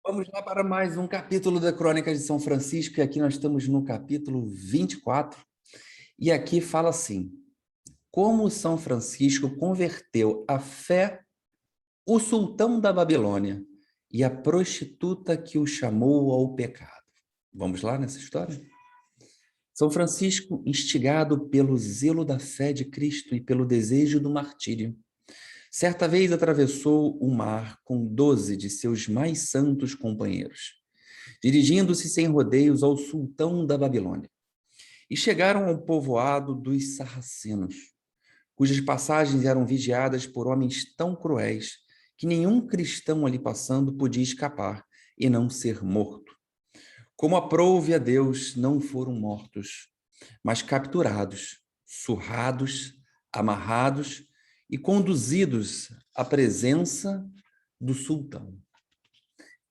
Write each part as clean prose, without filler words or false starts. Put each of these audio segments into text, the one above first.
Vamos lá para mais um capítulo da Crônica de São Francisco, e aqui nós estamos no capítulo 24, e aqui fala assim: como São Francisco converteu à fé o sultão da Babilônia e a prostituta que o chamou ao pecado. Vamos lá nessa história? São Francisco, instigado pelo zelo da fé de Cristo e pelo desejo do martírio, certa vez atravessou o mar com 12 de seus mais santos companheiros, dirigindo-se sem rodeios ao sultão da Babilônia. E chegaram ao povoado dos sarracenos, cujas passagens eram vigiadas por homens tão cruéis que nenhum cristão ali passando podia escapar e não ser morto. Como aprouve a Deus, não foram mortos, mas capturados, surrados, amarrados e conduzidos à presença do sultão.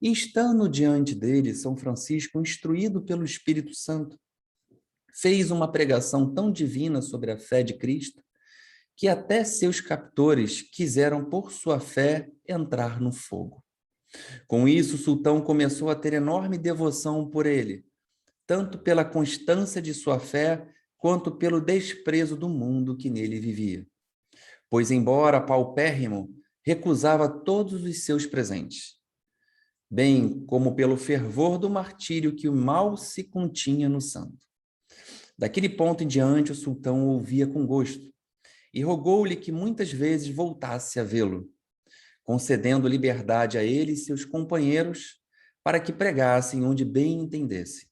E estando diante dele, São Francisco, instruído pelo Espírito Santo, fez uma pregação tão divina sobre a fé de Cristo, que até seus captores quiseram, por sua fé, entrar no fogo. Com isso, o sultão começou a ter enorme devoção por ele, tanto pela constância de sua fé, quanto pelo desprezo do mundo que nele vivia. Pois, embora paupérrimo, recusava todos os seus presentes, bem como pelo fervor do martírio que o mal se continha no santo. Daquele ponto em diante, o sultão o ouvia com gosto e rogou-lhe que muitas vezes voltasse a vê-lo, concedendo liberdade a ele e seus companheiros para que pregassem onde bem entendessem.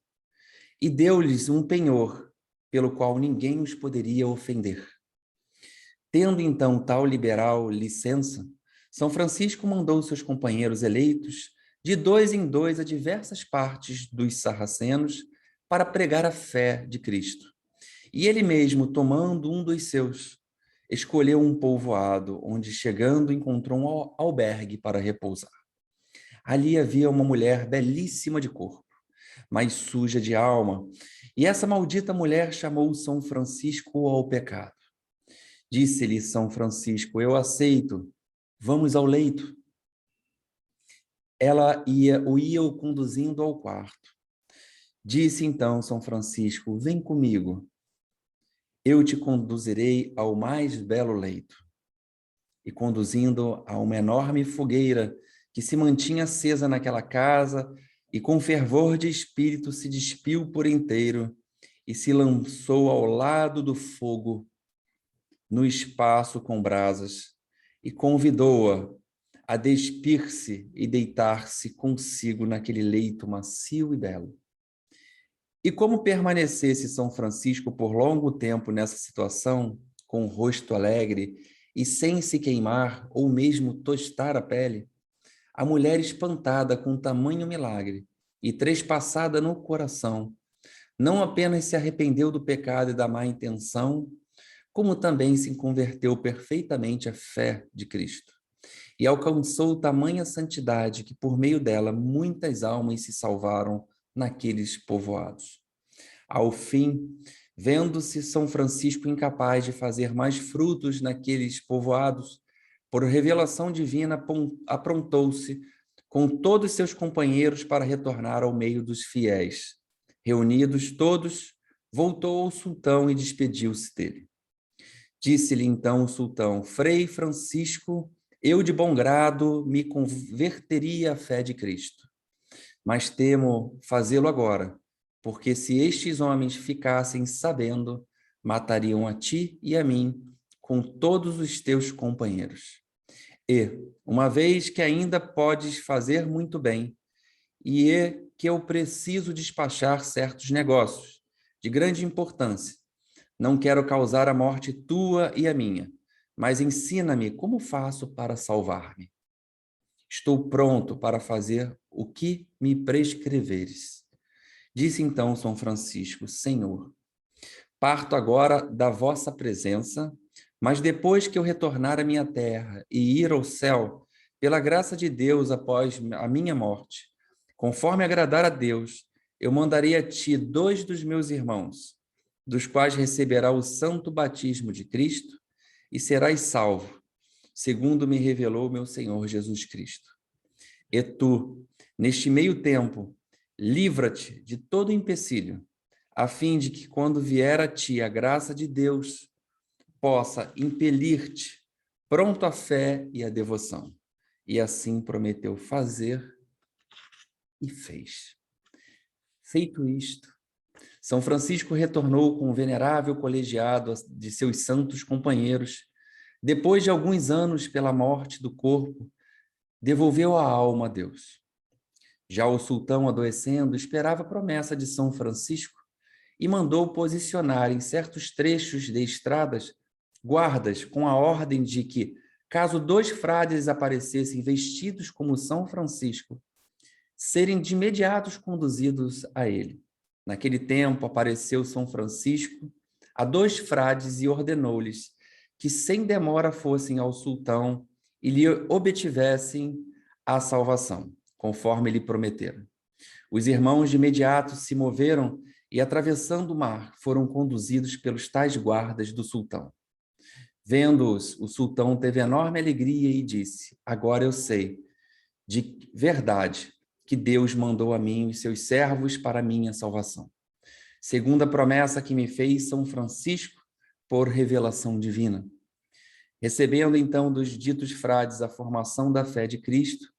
E deu-lhes um penhor, pelo qual ninguém os poderia ofender. Tendo então tal liberal licença, São Francisco mandou seus companheiros eleitos de dois em dois a diversas partes dos sarracenos para pregar a fé de Cristo. E ele mesmo, tomando um dos seus, escolheu um povoado, onde chegando encontrou um albergue para repousar. Ali havia uma mulher belíssima de corpo, mas suja de alma, e essa maldita mulher chamou São Francisco ao pecado. Disse-lhe São Francisco: eu aceito, vamos ao leito. Ela o ia conduzindo ao quarto. Disse então São Francisco: vem comigo, eu te conduzirei ao mais belo leito. E conduzindo a uma enorme fogueira que se mantinha acesa naquela casa, e com fervor de espírito se despiu por inteiro e se lançou ao lado do fogo, no espaço com brasas, e convidou-a a despir-se e deitar-se consigo naquele leito macio e belo. E como permanecesse São Francisco por longo tempo nessa situação, com o rosto alegre e sem se queimar ou mesmo tostar a pele, a mulher, espantada com tamanho milagre e trespassada no coração, não apenas se arrependeu do pecado e da má intenção, como também se converteu perfeitamente à fé de Cristo, e alcançou tamanha santidade que, por meio dela, muitas almas se salvaram naqueles povoados. Ao fim, vendo-se São Francisco incapaz de fazer mais frutos naqueles povoados, por revelação divina, aprontou-se com todos seus companheiros para retornar ao meio dos fiéis. Reunidos todos, voltou ao sultão e despediu-se dele. Disse-lhe então o sultão: Frei Francisco, eu de bom grado me converteria à fé de Cristo, mas temo fazê-lo agora, porque se estes homens ficassem sabendo, matariam a ti e a mim com todos os teus companheiros. E, uma vez que ainda podes fazer muito bem, e é que eu preciso despachar certos negócios de grande importância, não quero causar a morte tua e a minha, mas ensina-me como faço para salvar-me. Estou pronto para fazer o que me prescreveres. Disse então São Francisco: Senhor, parto agora da vossa presença, mas depois que eu retornar à minha terra e ir ao céu, pela graça de Deus após a minha morte, conforme agradar a Deus, eu mandarei a ti 2 dos meus irmãos, dos quais receberá o santo batismo de Cristo e serás salvo, segundo me revelou meu Senhor Jesus Cristo. E tu, Neste meio tempo, livra-te de todo empecilho, a fim de que, quando vier a ti a graça de Deus, possa impelir-te pronto à fé e à devoção. E assim prometeu fazer e fez. Feito isto, São Francisco retornou com o venerável colegiado de seus santos companheiros. Depois de alguns anos pela morte do corpo, devolveu a alma a Deus. Já o sultão, adoecendo, esperava a promessa de São Francisco e mandou posicionar em certos trechos de estradas guardas com a ordem de que, caso 2 frades aparecessem vestidos como São Francisco, serem de imediato conduzidos a ele. Naquele tempo apareceu São Francisco a 2 frades e ordenou-lhes que sem demora fossem ao sultão e lhe obtivessem a salvação, conforme lhe prometera. Os irmãos de imediato se moveram e, atravessando o mar, foram conduzidos pelos tais guardas do sultão. Vendo-os, o sultão teve enorme alegria e disse: agora eu sei, de verdade, que Deus mandou a mim os seus servos para a minha salvação. Segundo a promessa que me fez São Francisco, por revelação divina. Recebendo então dos ditos frades a formação da fé de Cristo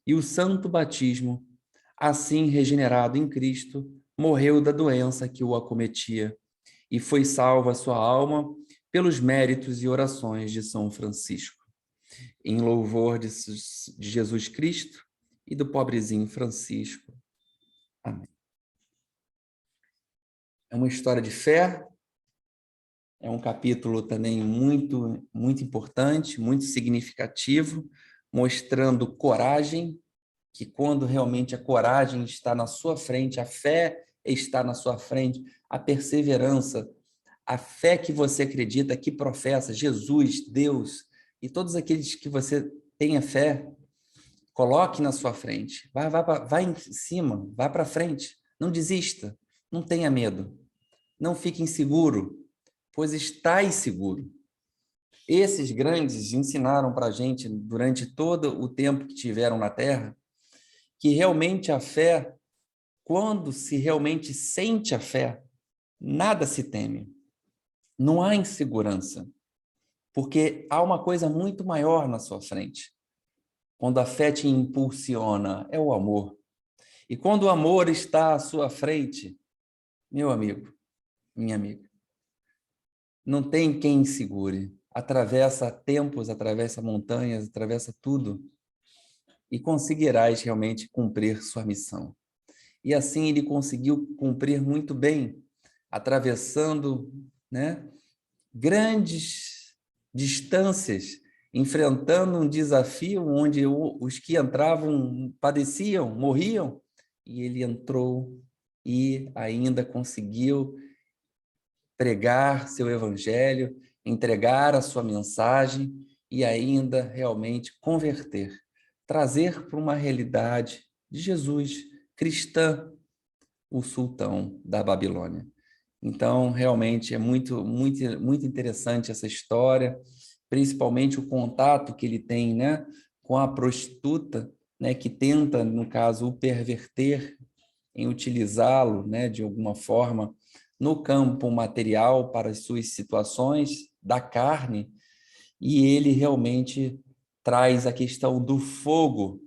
e o santo batismo, assim regenerado em Cristo, morreu da doença que o acometia e foi salva a sua alma pelos méritos e orações de São Francisco. Em louvor de Jesus Cristo e do pobrezinho Francisco. Amém. É uma história de fé, é um capítulo também muito, muito importante, muito significativo, mostrando coragem, que quando realmente a coragem está na sua frente, a fé está na sua frente, a perseverança, a fé que você acredita, que professa, Jesus, Deus, e todos aqueles que você tenha fé, coloque na sua frente, vai em cima, vá para frente, não desista, não tenha medo, não fique inseguro, pois estais seguro. Esses grandes ensinaram para a gente, durante todo o tempo que tiveram na Terra, que realmente a fé, quando se realmente sente a fé, nada se teme, não há insegurança, porque há uma coisa muito maior na sua frente. Quando a fé te impulsiona, é o amor. E quando o amor está à sua frente, meu amigo, minha amiga, não tem quem segure. Atravessa tempos, atravessa montanhas, atravessa tudo e conseguirás realmente cumprir sua missão. E assim ele conseguiu cumprir muito bem, atravessando, né, grandes distâncias, enfrentando um desafio onde os que entravam padeciam, morriam, e ele entrou e ainda conseguiu pregar seu evangelho, entregar a sua mensagem e ainda realmente converter, trazer para uma realidade de Jesus cristã o sultão da Babilônia. Então, realmente é muito, muito, muito interessante essa história, principalmente o contato que ele tem, né, com a prostituta, né, que tenta, no caso, o perverter em utilizá-lo, né, de alguma forma, no campo material para as suas situações da carne, e ele realmente traz a questão do fogo,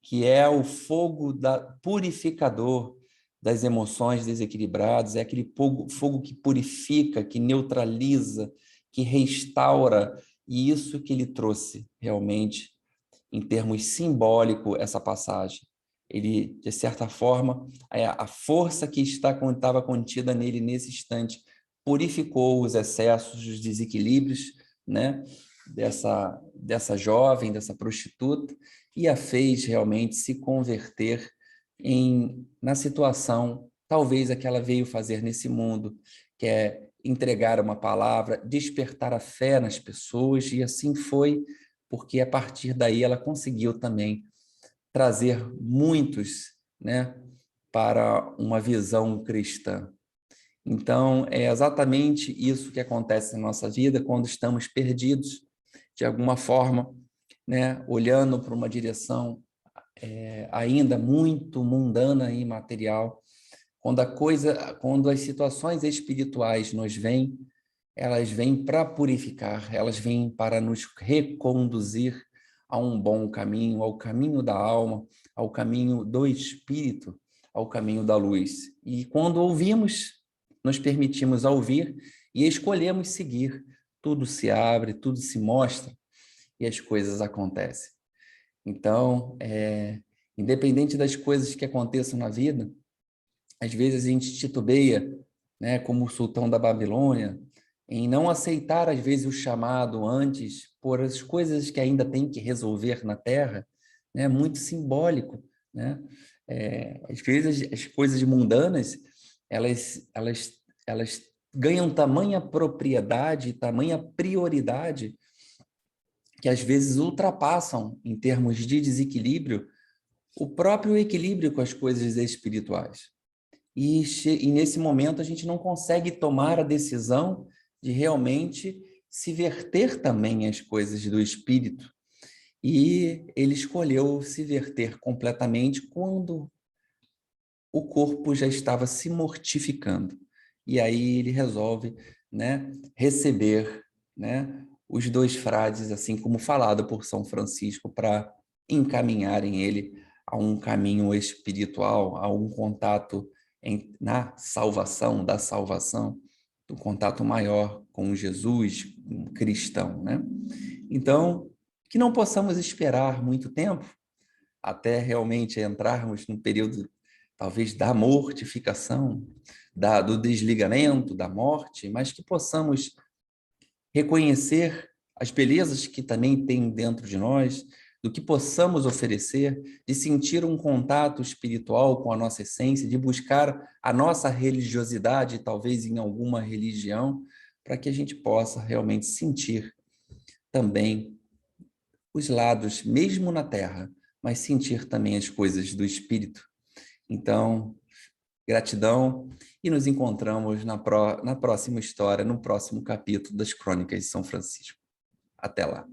que é o fogo purificador das emoções desequilibradas, é aquele fogo que purifica, que neutraliza, que restaura, e isso que ele trouxe realmente, em termos simbólicos, essa passagem. Ele, de certa forma, a força que estava contida nele nesse instante purificou os excessos, os desequilíbrios, né, dessa jovem, dessa prostituta, e a fez realmente se converter na situação, talvez a que ela veio fazer nesse mundo, que é entregar uma palavra, despertar a fé nas pessoas, e assim foi, porque a partir daí ela conseguiu também trazer muitos, né, para uma visão cristã. Então, é exatamente isso que acontece na nossa vida quando estamos perdidos, de alguma forma, né, olhando para uma direção ainda muito mundana e material, quando as situações espirituais nos vêm, elas vêm para purificar, elas vêm para nos reconduzir a um bom caminho, ao caminho da alma, ao caminho do espírito, ao caminho da luz. E quando ouvimos, nos permitimos ouvir e escolhemos seguir, tudo se abre, tudo se mostra e as coisas acontecem. Então, independente das coisas que aconteçam na vida, às vezes a gente titubeia, né, como o sultão da Babilônia, em não aceitar, às vezes, o chamado antes, por as coisas que ainda tem que resolver na Terra, né, muito simbólico, né? Às vezes, as coisas mundanas, elas ganham tamanha propriedade, tamanha prioridade, que às vezes ultrapassam, em termos de desequilíbrio, o próprio equilíbrio com as coisas espirituais. E nesse momento a gente não consegue tomar a decisão de realmente se verter também às coisas do espírito. E ele escolheu se verter completamente quando o corpo já estava se mortificando. E aí ele resolve, né, receber, né, os dois frades, assim como falado por São Francisco, para encaminharem ele a um caminho espiritual, a um contato na salvação, da salvação, do contato maior com Jesus, um cristão, né? Então, que não possamos esperar muito tempo até realmente entrarmos num período, talvez, da mortificação, do desligamento, da morte, mas que possamos reconhecer as belezas que também tem dentro de nós, do que possamos oferecer, de sentir um contato espiritual com a nossa essência, de buscar a nossa religiosidade, talvez em alguma religião, para que a gente possa realmente sentir também os lados, mesmo na Terra, mas sentir também as coisas do espírito. Então, gratidão e nos encontramos na próxima história, no próximo capítulo das Crônicas de São Francisco. Até lá.